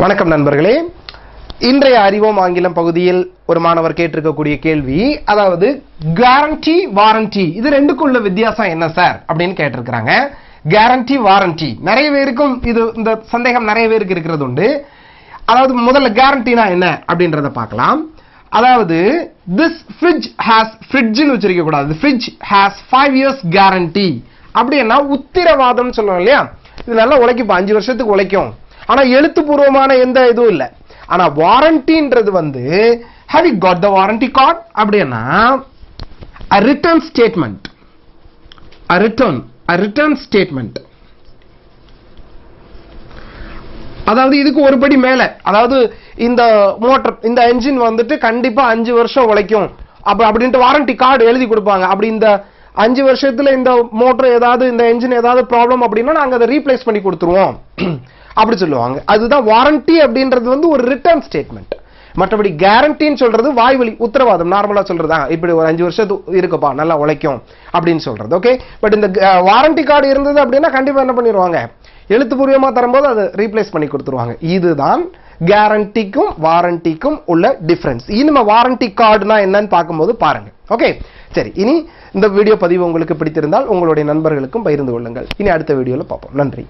வணக்கம் நண்பர்களே. இன்றைய அறிவோம் ஆங்கிலம் பகுதியில் ஒரு மாணவர் கேட்டிருக்கக்கூடிய கேள்வி, அதாவது கேரண்டி வாரண்டி இது ரெண்டுக்குள்ள வித்தியாசம் என்ன சார் அப்படின்னு கேட்டிருக்கிறாங்க. கேரண்டி வாரண்டி நிறைய பேருக்கும் இந்த சந்தேகம் நிறைய பேருக்கு இருக்கிறது உண்டு. அதாவது முதல்ல கேரண்டினா என்ன அப்படின்றத பார்க்கலாம். அதாவது திஸ் ஃப்ரிட்ஜ் ஹேஸ் ஃப்ரிட்ஜ்னு வச்சிருக்க கூடாது. ஃப்ரிட்ஜ் ஹேஸ் 5 years கேரண்டி அப்படின்னா உத்திரவாதம் சொல்லுவோம் இல்லையா. இது நல்லா உழைக்கும், 5 வருஷத்துக்கு உழைக்கும். ஆனா எழுத்துப்பூர்வமான எந்த இதுவும் இல்லை. ஆனா வாரண்டின்றது have you got the warranty card அப்படின்னா a return statement, a return statement. அதாவது இதுக்கு ஒரு படி மேல, அதாவது இந்த மோட்டார் இந்த என்ஜின் கண்டிப்பா 5 வருஷம் உழைக்கும் அப்படின்ட்டு வாரண்டி கார்டு எழுதி கொடுப்பாங்க. அப்படி இந்த 5 வருஷத்துல இந்த மோட்டர் ஏதாவது இந்த என்ஜின் ஏதாவது ப்ராப்ளம் அப்படின்னா நாங்க அதை ரீப்ளேஸ் பண்ணி கொடுத்துருவோம் அப்படி சொல்லுவாங்க. அதுதான் வாரண்டி அப்படின்றது ஒரு ரிட்டர்ன் ஸ்டேட்மெண்ட். மற்றபடி கேரண்டின்னு சொல்றது வாய்வழி உத்தரவாதம், நார்மலா சொல்றதா இப்படி ஒரு 5 வருஷத்துக்கு இருக்குப்பா நல்லா உழைக்கும் அப்படின்னு சொல்றது. ஓகே, பட் இந்த வாரண்டி கார்டு இருந்தது அப்படின்னா கண்டிப்பா என்ன பண்ணிடுவாங்க, எழுத்துப்பூர்வமா தரும்போது அதை ரீப்ளேஸ் பண்ணி கொடுத்துருவாங்க. இதுதான் கேரண்டிக்கும் வாரண்டிக்கும் உள்ள டிஃபரன்ஸ். இனிமே வாரண்டி கார்டுனா என்னன்னு பார்க்கும்போது பாருங்க. ஓகே, சரி. இனி இந்த வீடியோ பதிவு உங்களுக்கு பிடித்திருந்தால் உங்களுடைய நண்பர்களுக்கும் பகிர்ந்து கொள்ளுங்கள். இனி அடுத்த வீடியோல பார்ப்போம். நன்றி.